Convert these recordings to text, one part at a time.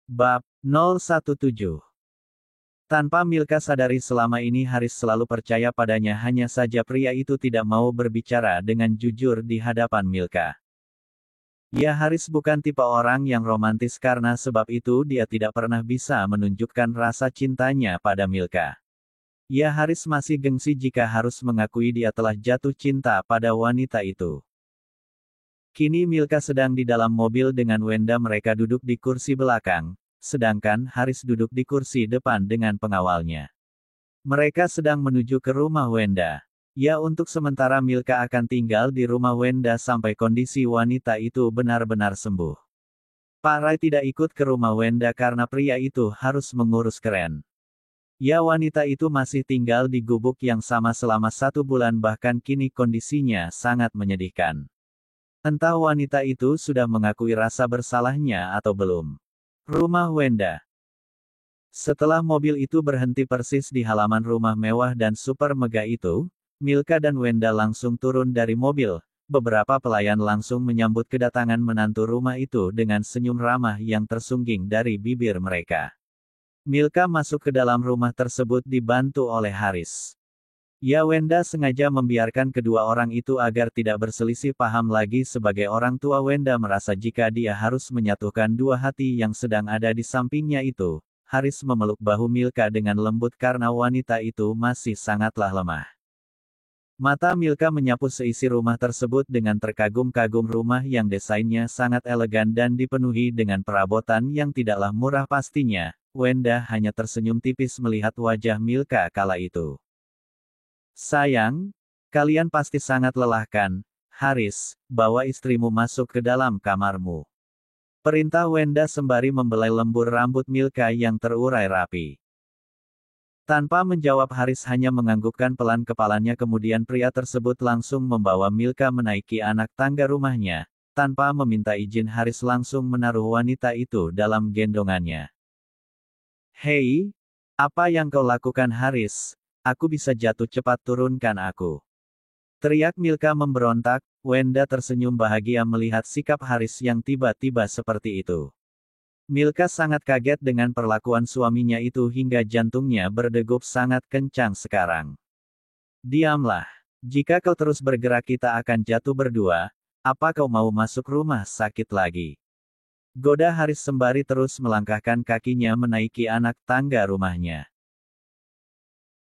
Bab 017. Tanpa Milka sadari selama ini Haris selalu percaya padanya, hanya saja pria itu tidak mau berbicara dengan jujur di hadapan Milka. Ya, Haris bukan tipe orang yang romantis, karena sebab itu dia tidak pernah bisa menunjukkan rasa cintanya pada Milka. Ya, Haris masih gengsi jika harus mengakui dia telah jatuh cinta pada wanita itu. Kini Milka sedang di dalam mobil dengan Wenda, mereka duduk di kursi belakang, sedangkan Haris duduk di kursi depan dengan pengawalnya. Mereka sedang menuju ke rumah Wenda. Ya, untuk sementara Milka akan tinggal di rumah Wenda sampai kondisi wanita itu benar-benar sembuh. Pak Rai tidak ikut ke rumah Wenda karena pria itu harus mengurus keren. Ya, wanita itu masih tinggal di gubuk yang sama selama 1 bulan, bahkan kini kondisinya sangat menyedihkan. Entah wanita itu sudah mengakui rasa bersalahnya atau belum. Rumah Wenda. Setelah mobil itu berhenti persis di halaman rumah mewah dan super megah itu, Milka dan Wenda langsung turun dari mobil. Beberapa pelayan langsung menyambut kedatangan menantu rumah itu dengan senyum ramah yang tersungging dari bibir mereka. Milka masuk ke dalam rumah tersebut dibantu oleh Haris. Ya, Wenda sengaja membiarkan kedua orang itu agar tidak berselisih paham lagi. Sebagai orang tua, Wenda merasa jika dia harus menyatukan dua hati yang sedang ada di sampingnya itu. Haris memeluk bahu Milka dengan lembut karena wanita itu masih sangatlah lemah. Mata Milka menyapu seisi rumah tersebut dengan terkagum-kagum. Rumah yang desainnya sangat elegan dan dipenuhi dengan perabotan yang tidaklah murah pastinya. Wenda hanya tersenyum tipis melihat wajah Milka kala itu. Sayang, kalian pasti sangat lelah kan? Haris, bawa istrimu masuk ke dalam kamarmu. Perintah Wenda sembari membelai lembur rambut Milka yang terurai rapi. Tanpa menjawab, Haris hanya menganggukkan pelan kepalanya, kemudian pria tersebut langsung membawa Milka menaiki anak tangga rumahnya. Tanpa meminta izin, Haris langsung menaruh wanita itu dalam gendongannya. Hei, apa yang kau lakukan Haris? Aku bisa jatuh, cepat turunkan aku. Teriak Milka memberontak. Wenda tersenyum bahagia melihat sikap Haris yang tiba-tiba seperti itu. Milka sangat kaget dengan perlakuan suaminya itu hingga jantungnya berdegup sangat kencang sekarang. Diamlah. Jika kau terus bergerak kita akan jatuh berdua. Apa kau mau masuk rumah sakit lagi? Goda Haris sembari terus melangkahkan kakinya menaiki anak tangga rumahnya.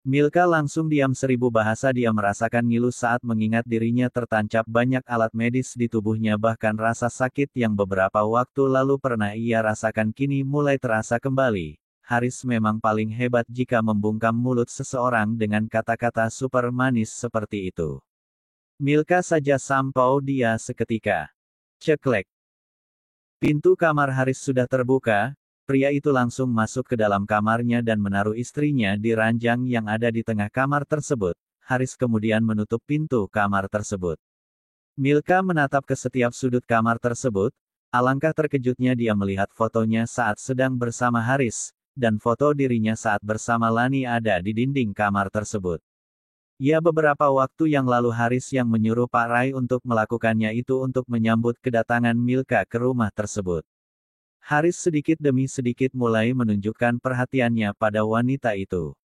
Milka langsung diam, 1000 bahasa. Dia merasakan ngilu saat mengingat dirinya tertancap banyak alat medis di tubuhnya, bahkan rasa sakit yang beberapa waktu lalu pernah ia rasakan kini mulai terasa kembali. Haris memang paling hebat jika membungkam mulut seseorang dengan kata-kata super manis seperti itu. Milka saja sampau dia seketika. Ceklek. Pintu kamar Haris sudah terbuka. Pria itu langsung masuk ke dalam kamarnya dan menaruh istrinya di ranjang yang ada di tengah kamar tersebut. Haris kemudian menutup pintu kamar tersebut. Milka menatap ke setiap sudut kamar tersebut. Alangkah terkejutnya dia melihat fotonya saat sedang bersama Haris, dan foto dirinya saat bersama Lani ada di dinding kamar tersebut. Ya, beberapa waktu yang lalu Haris yang menyuruh Pak Rai untuk melakukannya itu untuk menyambut kedatangan Milka ke rumah tersebut. Haris sedikit demi sedikit mulai menunjukkan perhatiannya pada wanita itu.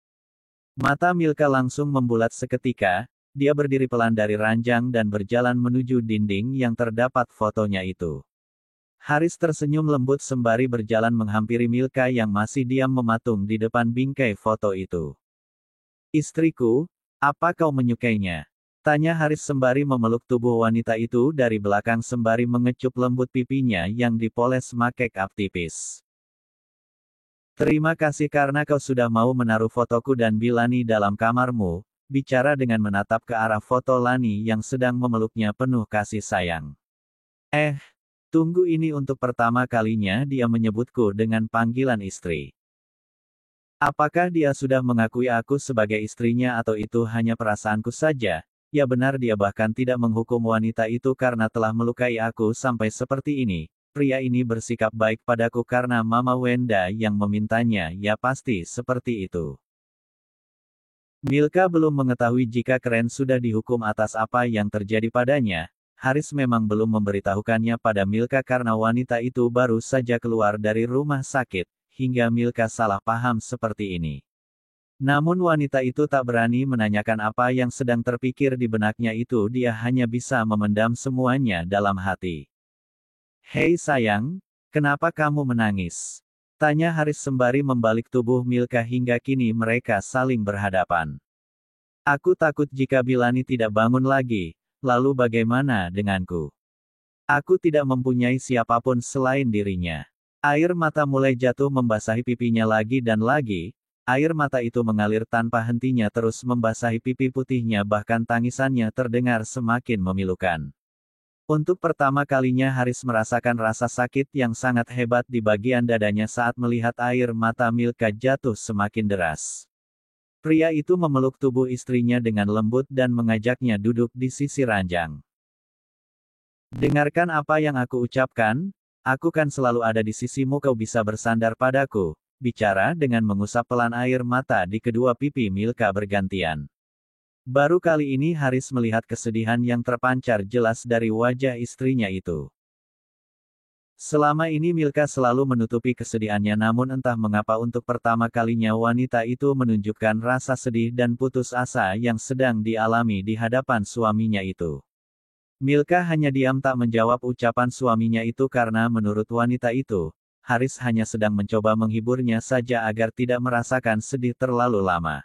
Mata Milka langsung membulat seketika. Dia berdiri pelan dari ranjang dan berjalan menuju dinding yang terdapat fotonya itu. Haris tersenyum lembut sembari berjalan menghampiri Milka yang masih diam mematung di depan bingkai foto itu. Istriku, apa kau menyukainya? Tanya Haris sembari memeluk tubuh wanita itu dari belakang sembari mengecup lembut pipinya yang dipoles make up tipis. Terima kasih karena kau sudah mau menaruh fotoku dan Bilani dalam kamarmu, bicara dengan menatap ke arah foto Lani yang sedang memeluknya penuh kasih sayang. Tunggu, ini untuk pertama kalinya dia menyebutku dengan panggilan istri. Apakah dia sudah mengakui aku sebagai istrinya atau itu hanya perasaanku saja? Ya benar, dia bahkan tidak menghukum wanita itu karena telah melukai aku sampai seperti ini. Pria ini bersikap baik padaku karena Mama Wenda yang memintanya, ya pasti seperti itu. Milka belum mengetahui jika Keren sudah dihukum atas apa yang terjadi padanya. Haris memang belum memberitahukannya pada Milka karena wanita itu baru saja keluar dari rumah sakit, hingga Milka salah paham seperti ini. Namun wanita itu tak berani menanyakan apa yang sedang terpikir di benaknya itu, dia hanya bisa memendam semuanya dalam hati. "Hei sayang, kenapa kamu menangis?" tanya Haris sembari membalik tubuh Milka hingga kini mereka saling berhadapan. "Aku takut jika Bilani tidak bangun lagi, lalu bagaimana denganku? Aku tidak mempunyai siapapun selain dirinya." Air mata mulai jatuh membasahi pipinya lagi dan lagi. Air mata itu mengalir tanpa hentinya terus membasahi pipi putihnya, bahkan tangisannya terdengar semakin memilukan. Untuk pertama kalinya Haris merasakan rasa sakit yang sangat hebat di bagian dadanya saat melihat air mata Milka jatuh semakin deras. Pria itu memeluk tubuh istrinya dengan lembut dan mengajaknya duduk di sisi ranjang. "Dengarkan apa yang aku ucapkan, aku kan selalu ada di sisimu, kau bisa bersandar padaku," bicara dengan mengusap pelan air mata di kedua pipi Milka bergantian. Baru kali ini Haris melihat kesedihan yang terpancar jelas dari wajah istrinya itu. Selama ini Milka selalu menutupi kesedihannya, namun entah mengapa untuk pertama kalinya wanita itu menunjukkan rasa sedih dan putus asa yang sedang dialami di hadapan suaminya itu. Milka hanya diam tak menjawab ucapan suaminya itu karena menurut wanita itu, Haris hanya sedang mencoba menghiburnya saja agar tidak merasakan sedih terlalu lama.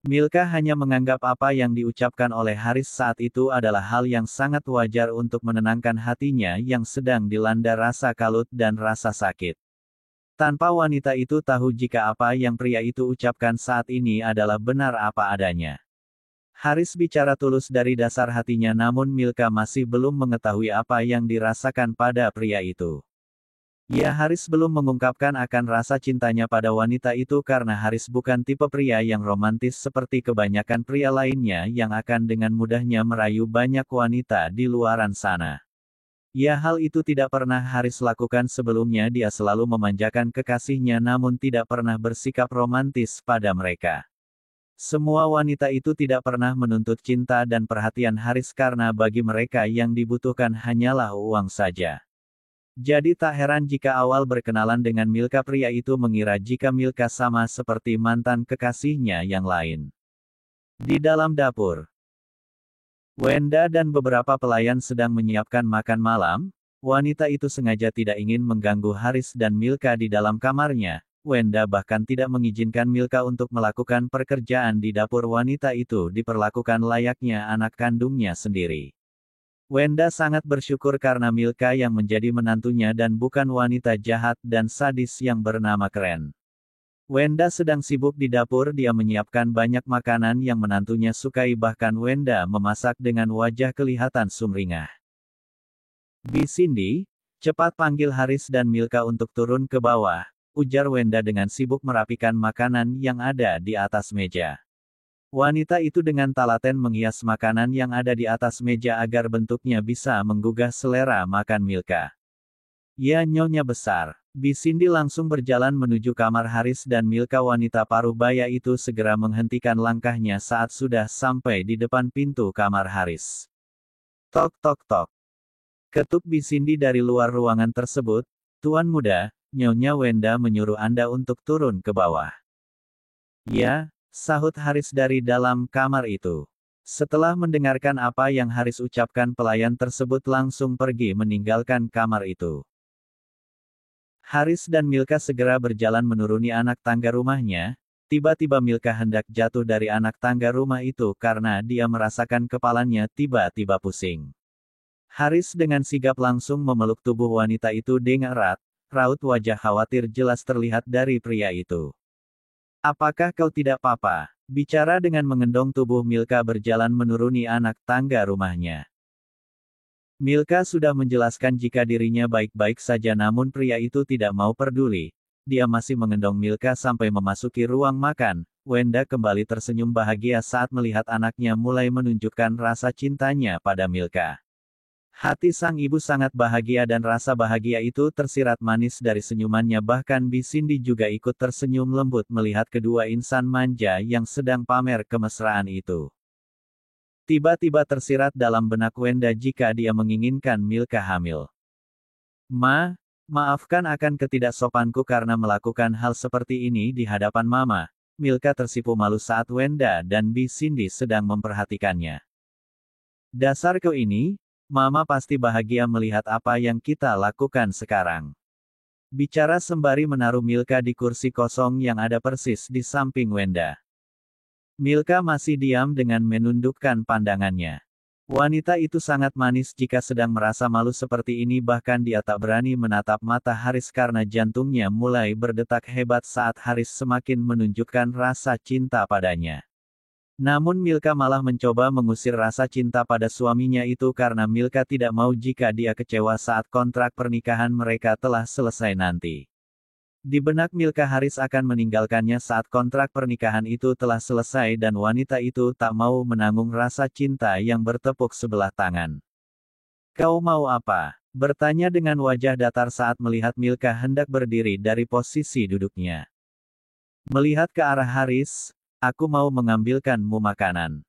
Milka hanya menganggap apa yang diucapkan oleh Haris saat itu adalah hal yang sangat wajar untuk menenangkan hatinya yang sedang dilanda rasa kalut dan rasa sakit. Tanpa wanita itu tahu jika apa yang pria itu ucapkan saat ini adalah benar apa adanya. Haris bicara tulus dari dasar hatinya, namun Milka masih belum mengetahui apa yang dirasakan pada pria itu. Ya, Haris belum mengungkapkan akan rasa cintanya pada wanita itu karena Haris bukan tipe pria yang romantis seperti kebanyakan pria lainnya yang akan dengan mudahnya merayu banyak wanita di luaran sana. Ya, hal itu tidak pernah Haris lakukan sebelumnya, dia selalu memanjakan kekasihnya namun tidak pernah bersikap romantis pada mereka. Semua wanita itu tidak pernah menuntut cinta dan perhatian Haris karena bagi mereka yang dibutuhkan hanyalah uang saja. Jadi tak heran jika awal berkenalan dengan Milka pria itu mengira jika Milka sama seperti mantan kekasihnya yang lain. Di dalam dapur, Wenda dan beberapa pelayan sedang menyiapkan makan malam. Wanita itu sengaja tidak ingin mengganggu Haris dan Milka di dalam kamarnya. Wenda bahkan tidak mengizinkan Milka untuk melakukan pekerjaan di dapur. Wanita itu diperlakukan layaknya anak kandungnya sendiri. Wenda sangat bersyukur karena Milka yang menjadi menantunya dan bukan wanita jahat dan sadis yang bernama Keren. Wenda sedang sibuk di dapur, dia menyiapkan banyak makanan yang menantunya sukai, bahkan Wenda memasak dengan wajah kelihatan sumringah. "Bi Cindy, cepat panggil Haris dan Milka untuk turun ke bawah," ujar Wenda dengan sibuk merapikan makanan yang ada di atas meja. Wanita itu dengan telaten menghias makanan yang ada di atas meja agar bentuknya bisa menggugah selera makan Milka. "Ya nyonya besar." Bi Cindy langsung berjalan menuju kamar Haris dan Milka. Wanita paruh baya itu segera menghentikan langkahnya saat sudah sampai di depan pintu kamar Haris. "Tok tok tok." Ketuk Bi Cindy dari luar ruangan tersebut. "Tuan muda, Nyonya Wenda menyuruh Anda untuk turun ke bawah." "Ya," sahut Haris dari dalam kamar itu. Setelah mendengarkan apa yang Haris ucapkan, pelayan tersebut langsung pergi meninggalkan kamar itu. Haris dan Milka segera berjalan menuruni anak tangga rumahnya. Tiba-tiba Milka hendak jatuh dari anak tangga rumah itu karena dia merasakan kepalanya tiba-tiba pusing. Haris dengan sigap langsung memeluk tubuh wanita itu dengan erat. Raut wajah khawatir jelas terlihat dari pria itu. "Apakah kau tidak apa-apa?" bicara dengan mengendong tubuh Milka berjalan menuruni anak tangga rumahnya. Milka sudah menjelaskan jika dirinya baik-baik saja, namun pria itu tidak mau peduli. Dia masih mengendong Milka sampai memasuki ruang makan. Wenda kembali tersenyum bahagia saat melihat anaknya mulai menunjukkan rasa cintanya pada Milka. Hati sang ibu sangat bahagia dan rasa bahagia itu tersirat manis dari senyumannya, bahkan Bi Cindy juga ikut tersenyum lembut melihat kedua insan manja yang sedang pamer kemesraan itu. Tiba-tiba tersirat dalam benak Wenda jika dia menginginkan Milka hamil. Maafkan akan ketidaksopanku karena melakukan hal seperti ini di hadapan Mama. Milka tersipu malu saat Wenda dan Bi Cindy sedang memperhatikannya. Dasar kau ini, Mama pasti bahagia melihat apa yang kita lakukan sekarang. Bicara sembari menaruh Milka di kursi kosong yang ada persis di samping Wenda. Milka masih diam dengan menundukkan pandangannya. Wanita itu sangat manis jika sedang merasa malu seperti ini, bahkan dia tak berani menatap mata Haris karena jantungnya mulai berdetak hebat saat Haris semakin menunjukkan rasa cinta padanya. Namun Milka malah mencoba mengusir rasa cinta pada suaminya itu karena Milka tidak mau jika dia kecewa saat kontrak pernikahan mereka telah selesai nanti. Di benak Milka Haris akan meninggalkannya saat kontrak pernikahan itu telah selesai dan wanita itu tak mau menanggung rasa cinta yang bertepuk sebelah tangan. Kau mau apa? Bertanya dengan wajah datar saat melihat Milka hendak berdiri dari posisi duduknya. Melihat ke arah Haris, aku mau mengambilkanmu makanan.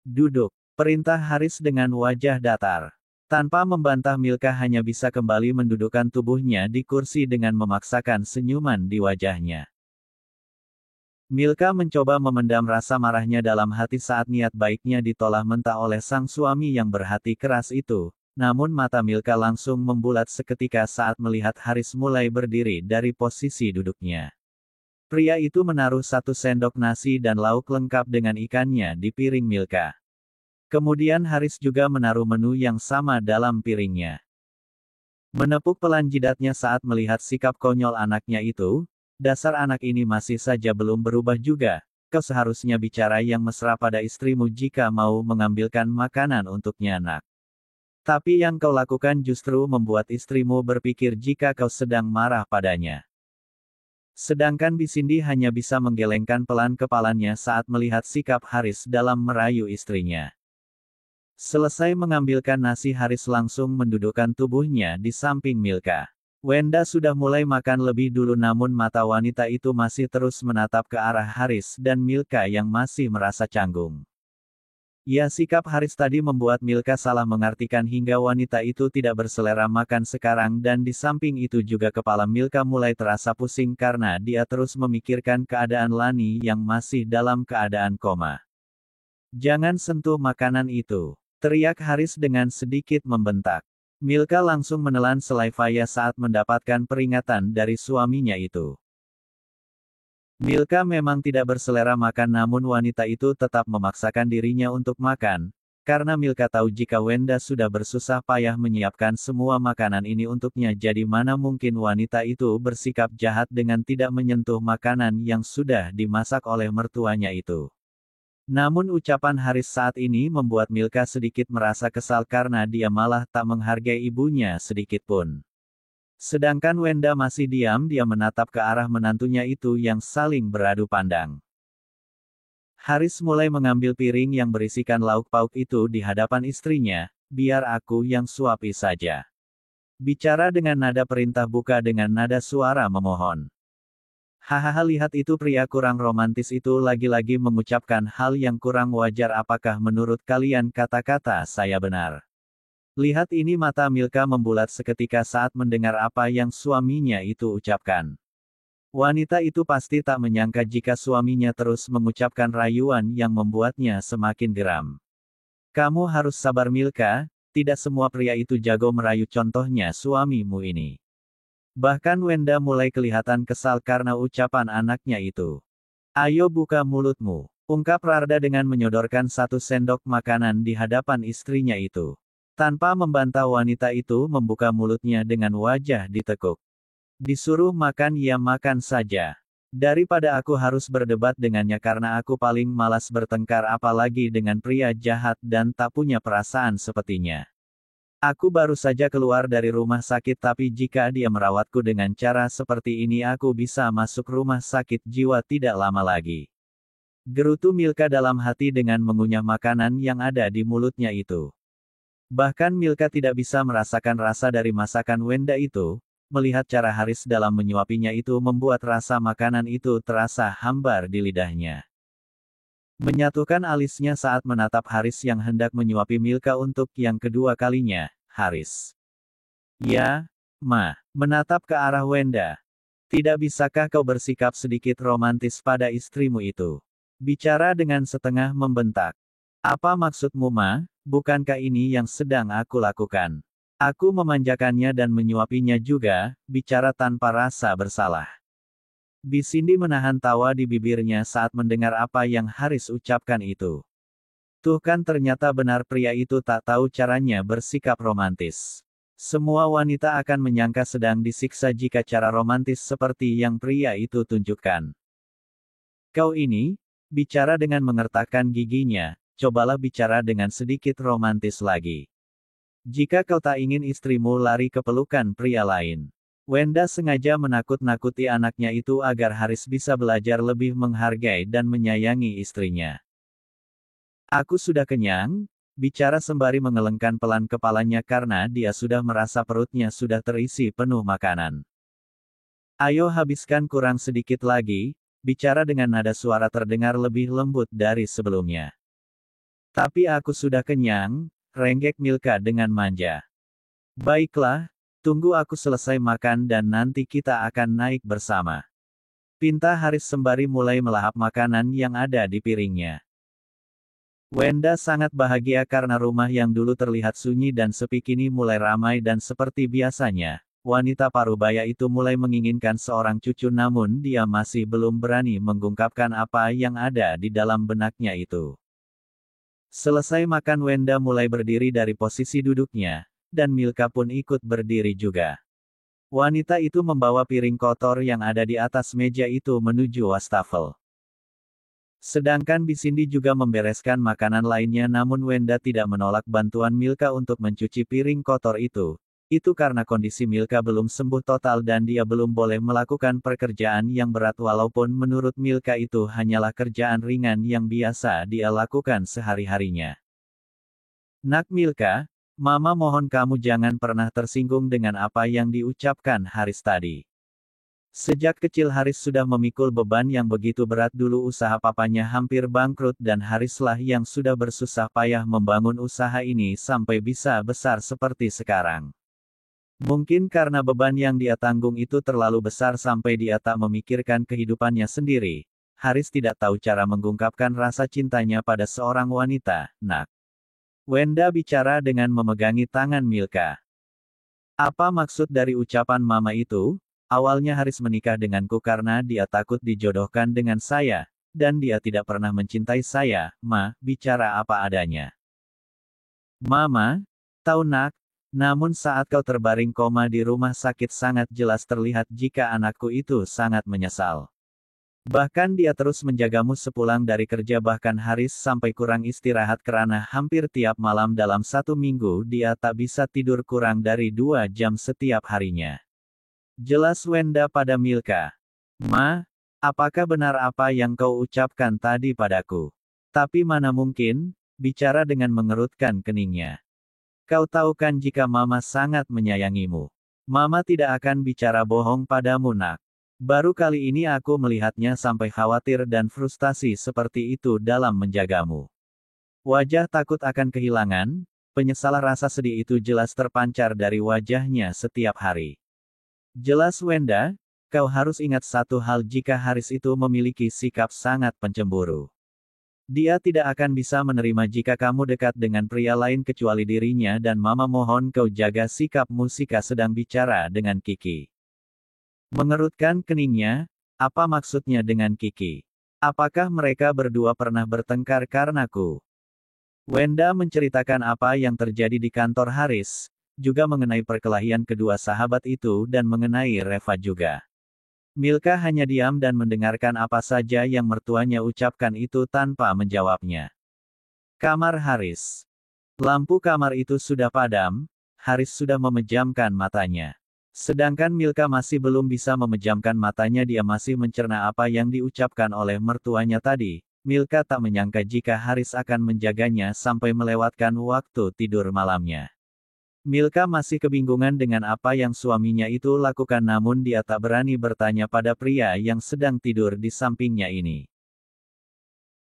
Duduk, perintah Haris dengan wajah datar. Tanpa membantah, Milka hanya bisa kembali mendudukkan tubuhnya di kursi dengan memaksakan senyuman di wajahnya. Milka mencoba memendam rasa marahnya dalam hati saat niat baiknya ditolak mentah oleh sang suami yang berhati keras itu, namun mata Milka langsung membulat seketika saat melihat Haris mulai berdiri dari posisi duduknya. Pria itu menaruh 1 sendok nasi dan lauk lengkap dengan ikannya di piring Milka. Kemudian Haris juga menaruh menu yang sama dalam piringnya. Menepuk pelan jidatnya saat melihat sikap konyol anaknya itu, dasar anak ini masih saja belum berubah juga, kau seharusnya bicara yang mesra pada istrimu jika mau mengambilkan makanan untuknya nak. Tapi yang kau lakukan justru membuat istrimu berpikir jika kau sedang marah padanya. Sedangkan Bi Cindy hanya bisa menggelengkan pelan kepalanya saat melihat sikap Haris dalam merayu istrinya. Selesai mengambilkan nasi, Haris langsung mendudukkan tubuhnya di samping Milka. Wenda sudah mulai makan lebih dulu namun mata wanita itu masih terus menatap ke arah Haris dan Milka yang masih merasa canggung. Ya, sikap Haris tadi membuat Milka salah mengartikan hingga wanita itu tidak berselera makan sekarang dan di samping itu juga kepala Milka mulai terasa pusing karena dia terus memikirkan keadaan Lani yang masih dalam keadaan koma. Jangan sentuh makanan itu. Teriak Haris dengan sedikit membentak. Milka langsung menelan selai Faya saat mendapatkan peringatan dari suaminya itu. Milka memang tidak berselera makan namun wanita itu tetap memaksakan dirinya untuk makan, karena Milka tahu jika Wenda sudah bersusah payah menyiapkan semua makanan ini untuknya, jadi mana mungkin wanita itu bersikap jahat dengan tidak menyentuh makanan yang sudah dimasak oleh mertuanya itu. Namun ucapan Haris saat ini membuat Milka sedikit merasa kesal karena dia malah tak menghargai ibunya sedikit pun. Sedangkan Wenda masih diam, dia menatap ke arah menantunya itu yang saling beradu pandang. Haris mulai mengambil piring yang berisikan lauk pauk itu di hadapan istrinya, biar aku yang suapi saja. Bicara dengan nada perintah, bukan dengan nada suara memohon. Hahaha, lihat itu pria kurang romantis itu lagi-lagi mengucapkan hal yang kurang wajar. Apakah menurut kalian kata-kata saya benar? Lihat ini, mata Milka membulat seketika saat mendengar apa yang suaminya itu ucapkan. Wanita itu pasti tak menyangka jika suaminya terus mengucapkan rayuan yang membuatnya semakin geram. Kamu harus sabar Milka, tidak semua pria itu jago merayu, contohnya suamimu ini. Bahkan Wenda mulai kelihatan kesal karena ucapan anaknya itu. Ayo buka mulutmu, ungkap Rarda dengan menyodorkan 1 sendok makanan di hadapan istrinya itu. Tanpa membantah, wanita itu membuka mulutnya dengan wajah ditekuk. Disuruh makan ya makan saja. Daripada aku harus berdebat dengannya karena aku paling malas bertengkar apalagi dengan pria jahat dan tak punya perasaan sepertinya. Aku baru saja keluar dari rumah sakit, tapi jika dia merawatku dengan cara seperti ini aku bisa masuk rumah sakit jiwa tidak lama lagi. Gerutu Milka dalam hati dengan mengunyah makanan yang ada di mulutnya itu. Bahkan Milka tidak bisa merasakan rasa dari masakan Wenda itu, melihat cara Haris dalam menyuapinya itu membuat rasa makanan itu terasa hambar di lidahnya. Menyatukan alisnya saat menatap Haris yang hendak menyuapi Milka untuk yang kedua kalinya, Haris. Ya, Ma. Menatap ke arah Wenda. Tidak bisakah kau bersikap sedikit romantis pada istrimu itu? Bicara dengan setengah membentak. Apa maksudmu, Ma? Bukankah ini yang sedang aku lakukan? Aku memanjakannya dan menyuapinya juga, bicara tanpa rasa bersalah. Bisindi menahan tawa di bibirnya saat mendengar apa yang Haris ucapkan itu. Tuh kan ternyata benar pria itu tak tahu caranya bersikap romantis. Semua wanita akan menyangka sedang disiksa jika cara romantis seperti yang pria itu tunjukkan. Kau ini, bicara dengan mengertakkan giginya, cobalah bicara dengan sedikit romantis lagi. Jika kau tak ingin istrimu lari ke pelukan pria lain. Wenda sengaja menakut-nakuti anaknya itu agar Haris bisa belajar lebih menghargai dan menyayangi istrinya. Aku sudah kenyang, bicara sembari mengelengkan pelan kepalanya karena dia sudah merasa perutnya sudah terisi penuh makanan. Ayo habiskan kurang sedikit lagi, bicara dengan nada suara terdengar lebih lembut dari sebelumnya. Tapi aku sudah kenyang, renggek Milka dengan manja. Baiklah, tunggu aku selesai makan dan nanti kita akan naik bersama. Pinta Haris sembari mulai melahap makanan yang ada di piringnya. Wenda sangat bahagia karena rumah yang dulu terlihat sunyi dan sepi kini mulai ramai dan seperti biasanya, wanita parubaya itu mulai menginginkan seorang cucu namun dia masih belum berani mengungkapkan apa yang ada di dalam benaknya itu. Selesai makan Wenda mulai berdiri dari posisi duduknya, dan Milka pun ikut berdiri juga. Wanita itu membawa piring kotor yang ada di atas meja itu menuju wastafel. Sedangkan Bisindi juga membereskan makanan lainnya namun Wenda tidak menolak bantuan Milka untuk mencuci piring kotor itu. Itu karena kondisi Milka belum sembuh total dan dia belum boleh melakukan pekerjaan yang berat walaupun menurut Milka itu hanyalah kerjaan ringan yang biasa dia lakukan sehari-harinya. Nak Milka, Mama mohon kamu jangan pernah tersinggung dengan apa yang diucapkan Haris tadi. Sejak kecil Haris sudah memikul beban yang begitu berat dulu usaha papanya hampir bangkrut dan Harislah yang sudah bersusah payah membangun usaha ini sampai bisa besar seperti sekarang. Mungkin karena beban yang dia tanggung itu terlalu besar sampai dia tak memikirkan kehidupannya sendiri, Haris tidak tahu cara mengungkapkan rasa cintanya pada seorang wanita, Nak. Wenda bicara dengan memegangi tangan Milka. Apa maksud dari ucapan mama itu? Awalnya Haris menikah denganku karena dia takut dijodohkan dengan saya, dan dia tidak pernah mencintai saya, Ma, bicara apa adanya. Mama, tahu Nak, namun saat kau terbaring koma di rumah sakit sangat jelas terlihat jika anakku itu sangat menyesal. Bahkan dia terus menjagamu sepulang dari kerja bahkan Haris sampai kurang istirahat karena hampir tiap malam dalam 1 minggu dia tak bisa tidur kurang dari 2 jam setiap harinya. Jelas Wenda pada Milka. Ma, apakah benar apa yang kau ucapkan tadi padaku? Tapi mana mungkin, bicara dengan mengerutkan keningnya. Kau tahu kan jika Mama sangat menyayangimu. Mama tidak akan bicara bohong padamu Nak. Baru kali ini aku melihatnya sampai khawatir dan frustasi seperti itu dalam menjagamu. Wajah takut akan kehilangan, penyesalan rasa sedih itu jelas terpancar dari wajahnya setiap hari. Jelas Wenda, kau harus ingat satu hal jika Haris itu memiliki sikap sangat pencemburu. Dia tidak akan bisa menerima jika kamu dekat dengan pria lain kecuali dirinya dan Mama mohon kau jaga sikapmu jika sedang bicara dengan Kiki. Mengerutkan keningnya, apa maksudnya dengan Kiki? Apakah mereka berdua pernah bertengkar karenaku? Wenda menceritakan apa yang terjadi di kantor Haris, juga mengenai perkelahian kedua sahabat itu dan mengenai Reva juga. Milka hanya diam dan mendengarkan apa saja yang mertuanya ucapkan itu tanpa menjawabnya. Kamar Haris. Lampu kamar itu sudah padam, Haris sudah memejamkan matanya. Sedangkan Milka masih belum bisa memejamkan matanya dia masih mencerna apa yang diucapkan oleh mertuanya tadi. Milka tak menyangka jika Haris akan menjaganya sampai melewatkan waktu tidur malamnya. Milka masih kebingungan dengan apa yang suaminya itu lakukan namun dia tak berani bertanya pada pria yang sedang tidur di sampingnya ini.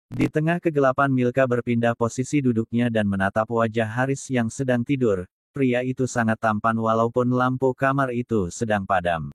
Di tengah kegelapan Milka berpindah posisi duduknya dan menatap wajah Haris yang sedang tidur. Pria itu sangat tampan walaupun lampu kamar itu sedang padam.